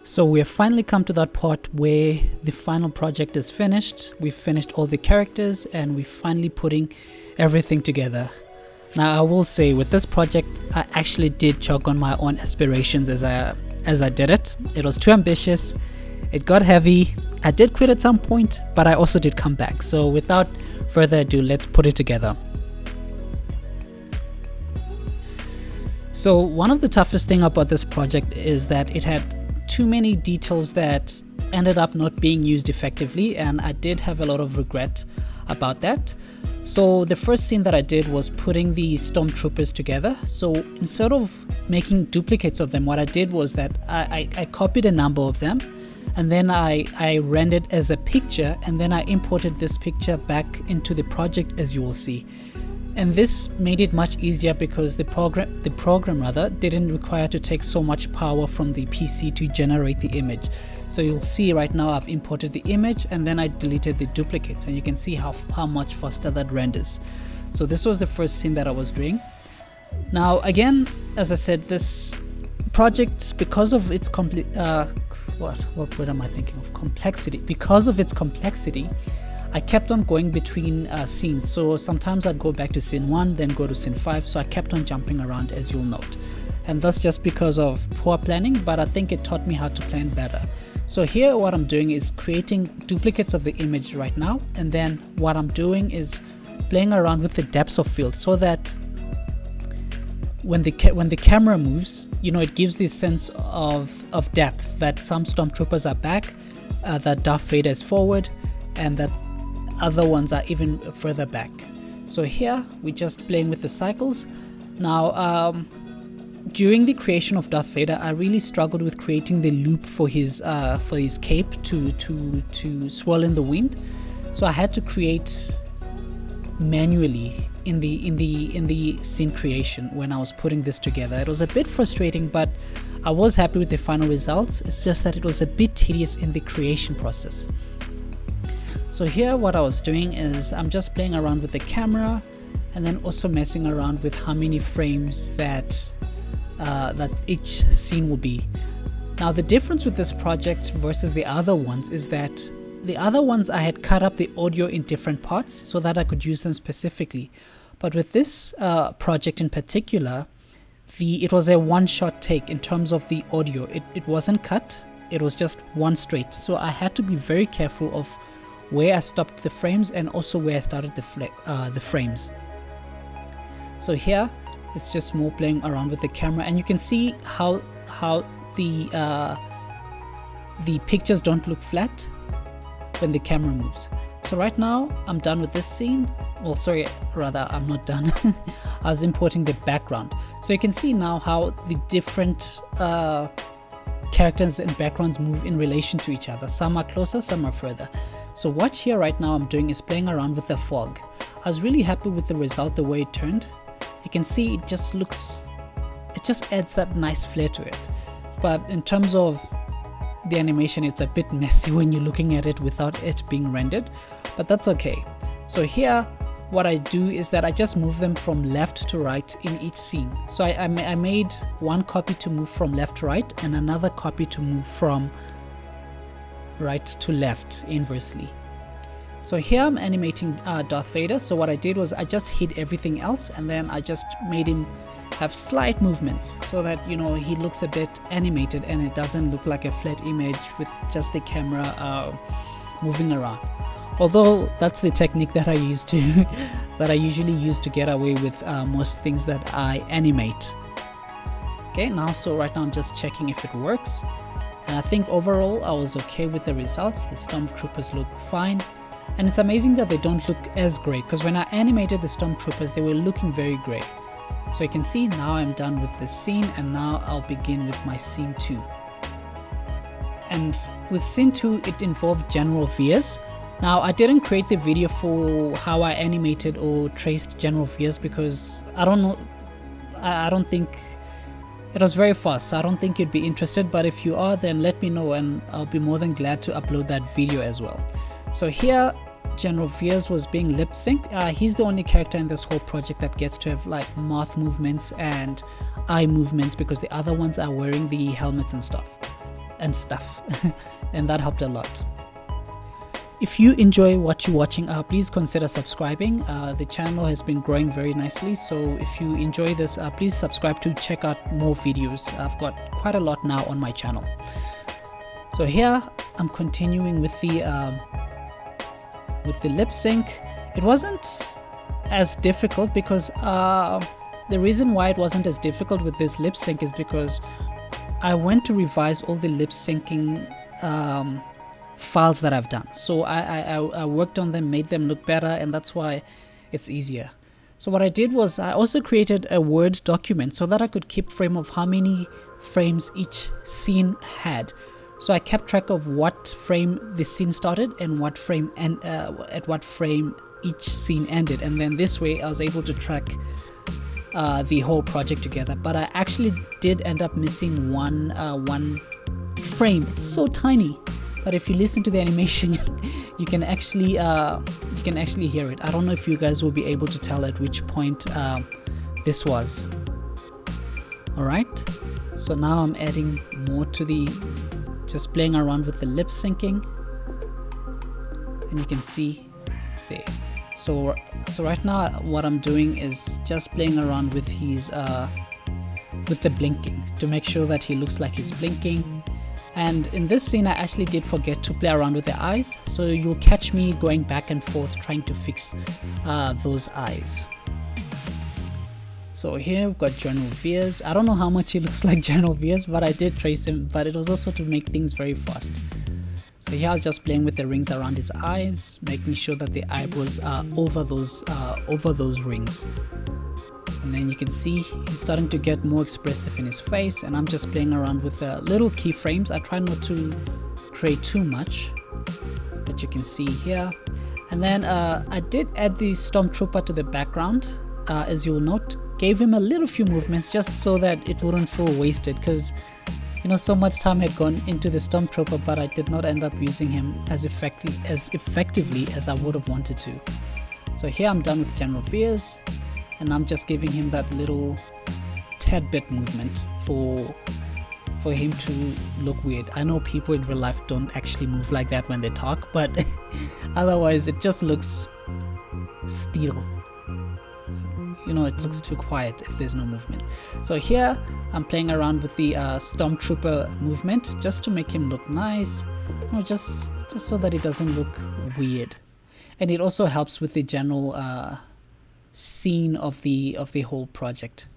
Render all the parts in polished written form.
So we have finally come to that part where the final project is finished. We've finished all the characters and we're finally putting everything together. Now I will say with this project, I actually did choke on my own aspirations as I did it. It was too ambitious. It got heavy. I did quit at some point, but I also did come back. So without further ado, let's put it together. So one of the toughest thing about this project is that it had too many details that ended up not being used effectively, and I did have a lot of regret about that. So the first scene that I did was putting the stormtroopers together. So instead of making duplicates of them, what I did was that I copied a number of them, and then I rendered as a picture, and then I imported this picture back into the project, as you will see. And this made it much easier because the program rather didn't require to take so much power from the PC to generate the image. So you'll see right now I've imported the image and then I deleted the duplicates, and you can see how much faster that renders. So this was the first scene that I was doing. Now again, as I said, this project, because of its complexity, because of its complexity, I kept on going between scenes. So sometimes I'd go back to scene 1, then go to scene 5. So I kept on jumping around, as you'll note. And that's just because of poor planning, but I think it taught me how to plan better. So here what I'm doing is creating duplicates of the image right now. And then what I'm doing is playing around with the depths of field so that when the camera moves, it gives this sense of depth, that some stormtroopers are back, that Darth Vader is forward, and that other ones are even further back. So here we're just playing with the cycles. Now during the creation of Darth Vader, I really struggled with creating the loop for his cape to swirl in the wind. So I had to create manually in the scene creation when I was putting this together. It was a bit frustrating, but I was happy with the final results. It's just that it was a bit tedious in the creation process. So here what I was doing is I'm just playing around with the camera and then also messing around with how many frames that each scene will be. Now the difference with this project versus the other ones is that the other ones I had cut up the audio in different parts so that I could use them specifically. But with this project in particular, it was a one-shot take in terms of the audio. It wasn't cut, it was just one straight. So I had to be very careful of where I stopped the frames and also where I started the frames. So here it's just more playing around with the camera, and you can see how the pictures don't look flat when the camera moves. So right now I'm done with this scene. Well, sorry, rather I'm not done. I was importing the background. So you can see now how the different characters and backgrounds move in relation to each other. Some are closer, some are further. So what here right now I'm doing is playing around with the fog. I was really happy with the result, the way it turned. You can see it just adds that nice flair to it. But in terms of the animation, it's a bit messy when you're looking at it without it being rendered, but that's okay. So here what I do is that I just move them from left to right in each scene. So I made one copy to move from left to right and another copy to move from right to left inversely. So here I'm animating Darth Vader. So what I did was I just hid everything else and then I just made him have slight movements so that he looks a bit animated and it doesn't look like a flat image with just the camera moving around. Although that's the technique that I usually use to get away with most things that I animate. Okay, so right now I'm just checking if it works. And I think overall I was okay with the results. The stormtroopers look fine. And it's amazing that they don't look as grey, because when I animated the stormtroopers, they were looking very grey. So you can see now I'm done with this scene, and now I'll begin with my scene 2. And with scene 2, it involved General Veers. Now I didn't create the video for how I animated or traced General Veers because I don't know, I don't think it was very fast, so I don't think you'd be interested, but if you are, then let me know and I'll be more than glad to upload that video as well. So here General Veers was being lip synced. He's the only character in this whole project that gets to have like mouth movements and eye movements because the other ones are wearing the helmets and stuff. and stuff. And that helped a lot. If you enjoy what you're watching, please consider subscribing. The channel has been growing very nicely, so if you enjoy this, please subscribe to check out more videos. I've got quite a lot now on my channel. So here I'm continuing with the lip sync. It wasn't as difficult because the reason why it wasn't as difficult with this lip sync is because I went to revise all the lip syncing files that I've done. So I worked on them, made them look better, and that's why it's easier. So what I did was I also created a Word document so that I could keep frame of how many frames each scene had. So I kept track of what frame the scene started and what frame and at what frame each scene ended, and then this way I was able to track the whole project together. But I actually did end up missing one frame. It's so tiny, but if you listen to the animation, you can actually hear it. I don't know if you guys will be able to tell at which point this was. All right, so now I'm adding more to the, just playing around with the lip syncing, and you can see there. So right now what I'm doing is just playing around with his with the blinking to make sure that he looks like he's blinking. And in this scene I actually did forget to play around with the eyes, so you'll catch me going back and forth trying to fix those eyes. So here we've got General Veers. I don't know how much he looks like General Veers, but I did trace him, but it was also to make things very fast. So here I was just playing with the rings around his eyes, making sure that the eyebrows are over those rings. And then you can see he's starting to get more expressive in his face, and I'm just playing around with the little keyframes. I try not to create too much, but you can see here. And then I did add the Stormtrooper to the background, as you'll note. Gave him a little few movements just so that it wouldn't feel wasted, because you know, so much time had gone into the Stormtrooper, but I did not end up using him as effectively as I would have wanted to. So here I'm done with General Veers, and I'm just giving him that little tad bit movement for him to look weird. I know people in real life don't actually move like that when they talk, but otherwise it just looks still. You know, it looks too quiet if there's no movement. So here I'm playing around with the Stormtrooper movement just to make him look nice, you know, just so that it doesn't look weird. And it also helps with the general scene of the whole project.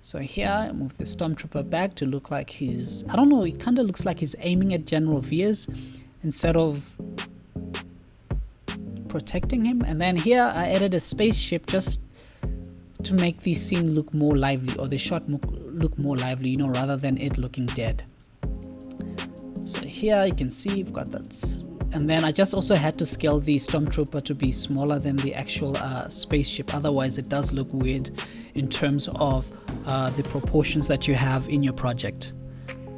So here I move the Stormtrooper back to look like he's, I don't know, it kind of looks like he's aiming at General Veers instead of protecting him. And then here I added a spaceship just to make the scene look more lively, or the shot look more lively, you know, rather than it looking dead. So here you can see we've got that, and then I just also had to scale the Stormtrooper to be smaller than the actual spaceship, otherwise it does look weird in terms of the proportions that you have in your project.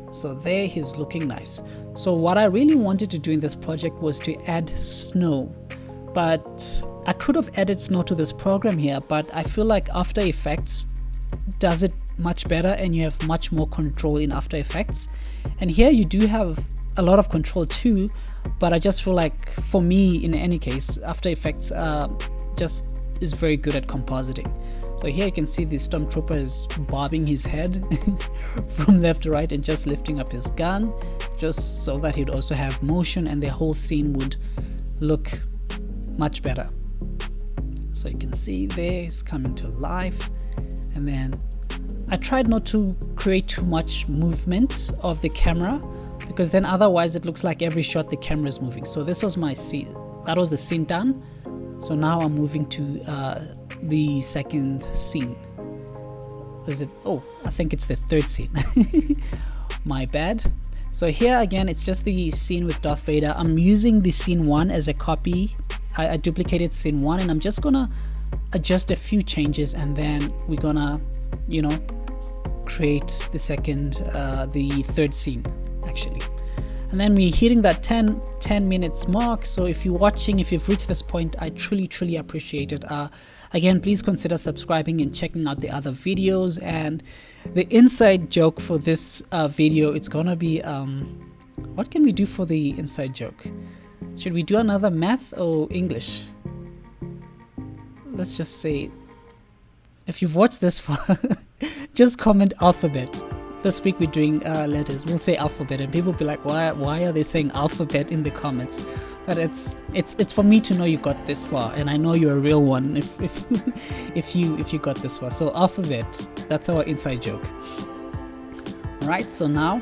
So there he's looking nice. So what I really wanted to do in this project was to add snow, but I could have added snow to this program here, but I feel like After Effects does it much better and you have much more control in After Effects. And here you do have a lot of control too, but I just feel like, for me in any case, After Effects just is very good at compositing. So here you can see the Stormtrooper is bobbing his head from left to right and just lifting up his gun, just so that he'd also have motion and the whole scene would look much better. So you can see there it's coming to life. And then I tried not to create too much movement of the camera, because then otherwise it looks like every shot the camera is moving. So this was my scene, that was the scene done. So now I'm moving to the second scene. Is it? Oh, I think it's the third scene. My bad. So here again, it's just the scene with Darth Vader. I'm using the scene 1 as a copy. I duplicated scene 1, and I'm just gonna adjust a few changes, and then we're gonna, you know, create the third scene actually. And then we're hitting that 10 minutes mark. So if you're watching, if you've reached this point, I truly appreciate it. Again, please consider subscribing and checking out the other videos. And the inside joke for this video, it's gonna be What can we do for the inside joke? Should we do another math or English? Let's just say, if you've watched this far, just comment alphabet. This week we're doing letters. We'll say alphabet, and people will be like, why are they saying alphabet in the comments? But it's for me to know you got this far, and I know you're a real one if you got this far. So alphabet, that's our inside joke. All right, so now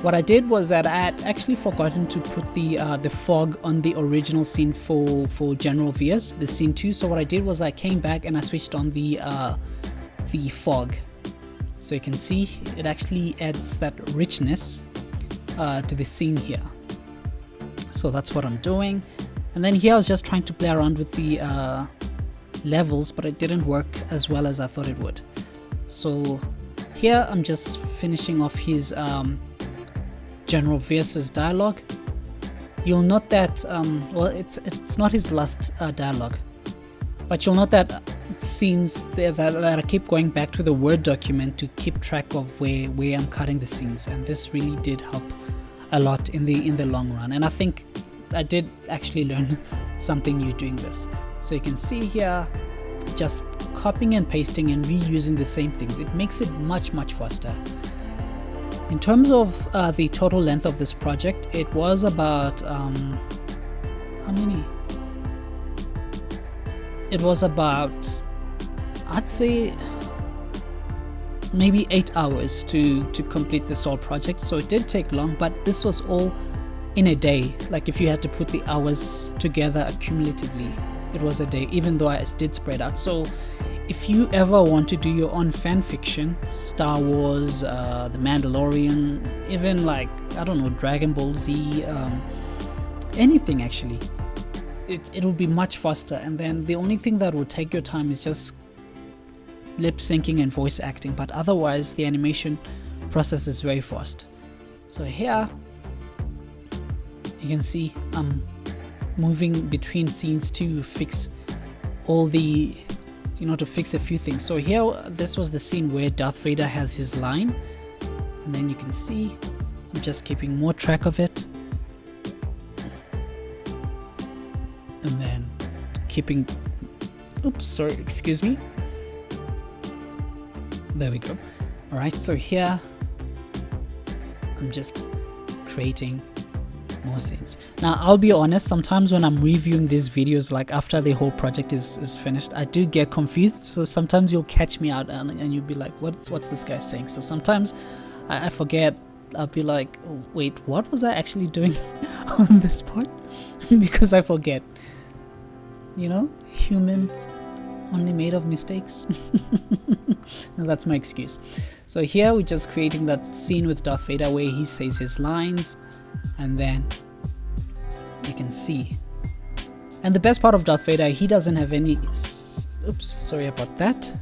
what I did was that I had actually forgotten to put the fog on the original scene for General Veers, the scene 2. So what I did was I came back and I switched on the fog. So you can see it actually adds that richness to the scene here. So that's what I'm doing. And then here I was just trying to play around with the levels, but it didn't work as well as I thought it would. So here I'm just finishing off his General Veers' dialogue. You'll note that well, it's not his last dialogue, but you'll note that scenes there that I keep going back to the Word document to keep track of where I'm cutting the scenes, and this really did help a lot in the long run. And I think I did actually learn something new doing this. So you can see here, just copying and pasting and reusing the same things, it makes it much faster. In terms of the total length of this project, it was about how many? It was about, I'd say, maybe 8 hours to complete this whole project. So it did take long, but this was all in a day. Like if you had to put the hours together accumulatively, it was a day, even though I did spread out. So if you ever want to do your own fan fiction, Star Wars, The Mandalorian, even like, I don't know, Dragon Ball Z, anything actually, it will be much faster. And then the only thing that will take your time is just lip syncing and voice acting, but otherwise the animation process is very fast. So here you can see I'm moving between scenes to fix all the, to fix a few things. So here, this was the scene where Darth Vader has his line, and then you can see I'm just keeping more track of it, and then keeping, excuse me, there we go. All right, so here I'm just creating more scenes. Now I'll be honest, sometimes when I'm reviewing these videos, like after the whole project is finished, I do get confused. So sometimes you'll catch me out and you'll be like, what's this guy saying? So sometimes I forget. I'll be like, oh, wait, what was I actually doing on this part? Because I forget. Humans only made of mistakes. That's my excuse. So here we're just creating that scene with Darth Vader where he says his lines, and then you can see. And the best part of Darth Vader, he doesn't have any, sorry about that.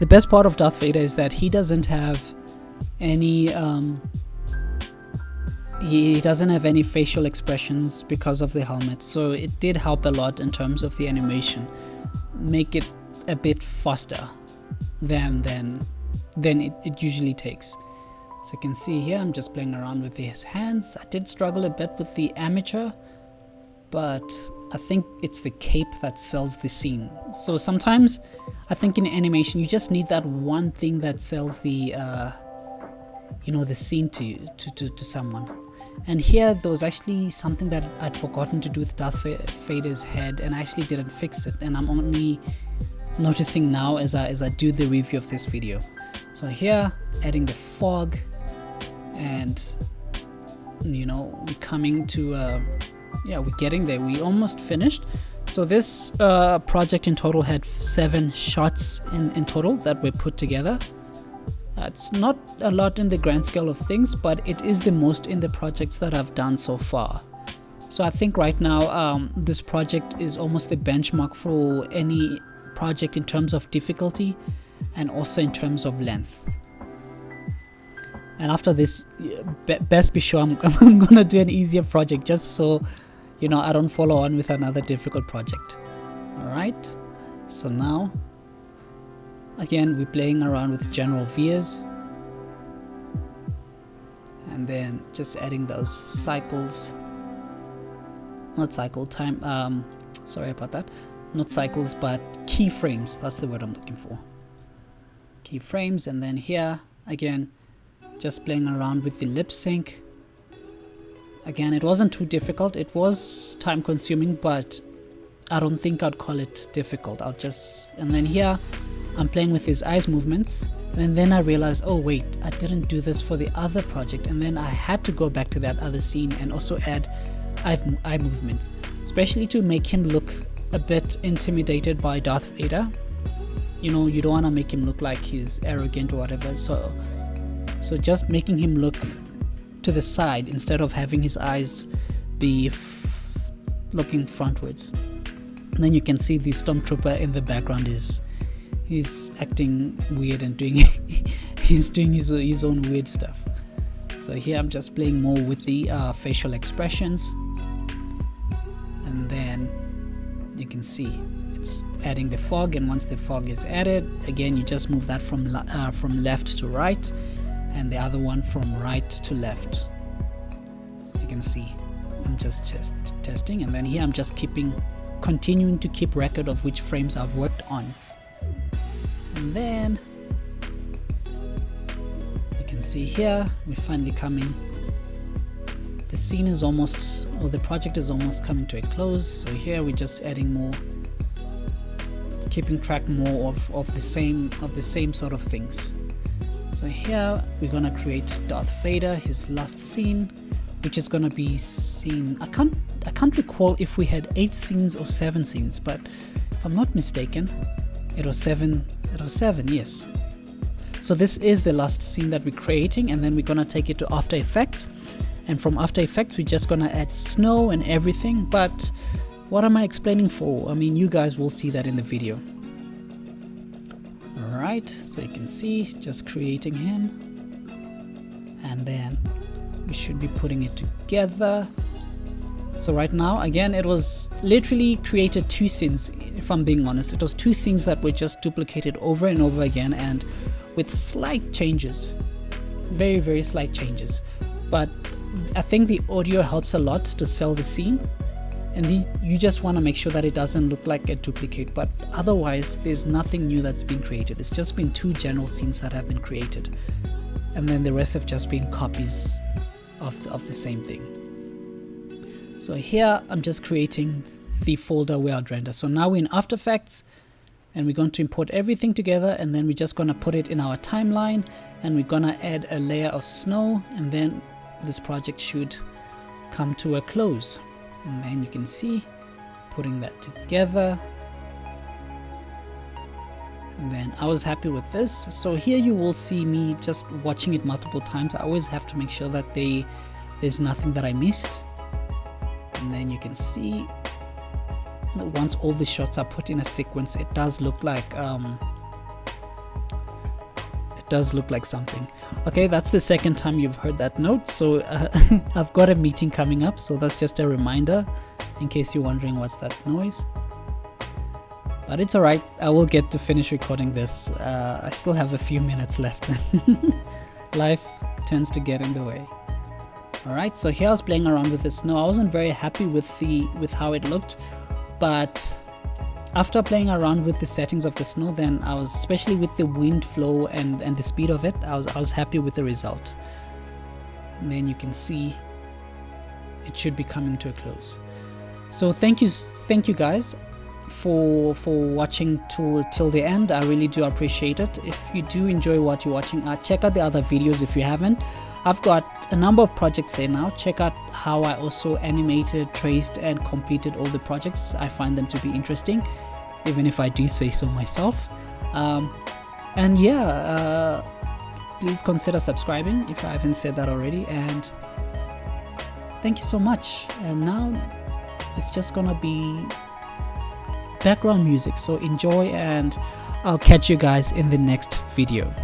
The best part of Darth Vader is that he doesn't have any he doesn't have any facial expressions because of the helmet, so it did help a lot in terms of the animation, make it a bit faster than it usually takes. So you can see here I'm just playing around with his hands. I did struggle a bit with the amateur, but I think it's the cape that sells the scene. So sometimes I think in animation you just need that one thing that sells the the scene to someone. And here there was actually something that I'd forgotten to do with Darth Vader's head, and I actually didn't fix it, and I'm only noticing now as I do the review of this video. So here, adding the fog, and we're coming to we're getting there. We almost finished. So this project in total had 7 shots in total that were put together. It's not a lot in the grand scale of things, but it is the most in the projects that I've done so far. So I think right now this project is almost the benchmark for any project in terms of difficulty and also in terms of length. And after this, best be sure I'm gonna do an easier project, just so I don't follow on with another difficult project. All right, so now again we're playing around with General Veers, and then just adding those cycles, not cycle time, sorry about that, not cycles but keyframes, that's the word I'm looking for, keyframes. And then here again, just playing around with the lip sync. Again, it wasn't too difficult, it was time consuming, but I don't think I'd call it difficult. And then here I'm playing with his eyes movements, and then I realized, oh wait, I didn't do this for the other project, and then I had to go back to that other scene and also add eye movements, especially to make him look a bit intimidated by Darth Vader. You know, you don't want to make him look like he's arrogant or whatever, so just making him look to the side instead of having his eyes be looking frontwards. And then you can see the stormtrooper in the background he's acting weird and doing he's doing his own weird stuff. So here I'm just playing more with the facial expressions, and then you can see it's adding the fog. And once the fog is added, again you just move that from left to right, and the other one from right to left. You can see I'm just testing, and then here I'm just continuing to keep record of which frames I've worked on. And then you can see here we're finally coming, the scene is almost, or the project is almost coming to a close. So here we're just adding more, keeping track more of the same sort of things. So here we're gonna create Darth Vader, his last scene, which is gonna be scene, I can't recall if we had 8 scenes or 7 scenes, but if I'm not mistaken, it was 7, yes. So this is the last scene that we're creating, and then we're gonna take it to After Effects, and from After Effects we're just gonna add snow and everything. But what am I explaining for? I mean, you guys will see that in the video. Alright, so you can see just creating him, and then we should be putting it together. So right now, again, it was literally created 2 scenes, if I'm being honest. It was 2 scenes that were just duplicated over and over again, and with slight changes, very, very slight changes. But I think the audio helps a lot to sell the scene, and you just want to make sure that it doesn't look like a duplicate. But otherwise, there's nothing new that's been created. It's just been 2 general scenes that have been created, and then the rest have just been copies of the same thing. So here I'm just creating the folder where I'd render. So now we're in After Effects, and we're going to import everything together, and then we're just going to put it in our timeline, and we're going to add a layer of snow, and then this project should come to a close. And then you can see putting that together, and then I was happy with this. So here you will see me just watching it multiple times. I always have to make sure that there's nothing that I missed. And then you can see that once all the shots are put in a sequence, it does look like something. Okay, that's the second time you've heard that note. So I've got a meeting coming up, so that's just a reminder in case you're wondering what's that noise. But it's alright, I will get to finish recording this. I still have a few minutes left. Life tends to get in the way. Alright, so here I was playing around with the snow. I wasn't very happy with how it looked, but after playing around with the settings of the snow, then I was, especially with the wind flow and the speed of it, I was happy with the result. And then you can see it should be coming to a close. So thank you guys for watching till the end. I really do appreciate it. If you do enjoy what you're watching, check out the other videos if you haven't. I've got a number of projects there now. Check out how I also animated, traced, and completed all the projects. I find them to be interesting, even if I do say so myself. And yeah, please consider subscribing if I haven't said that already. And thank you so much. And now it's just gonna be background music, so enjoy, and I'll catch you guys in the next video.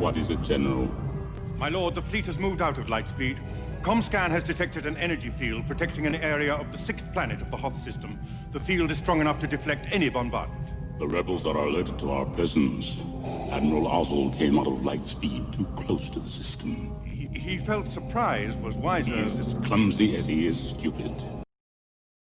What is it, General? My lord, the fleet has moved out of Lightspeed. Comscan has detected an energy field protecting an area of the 6th planet of the Hoth system. The field is strong enough to deflect any bombardment. The rebels are alerted to our presence. Admiral Ozzel came out of Lightspeed too close to the system. He felt surprise was wiser. He is as clumsy as he is stupid.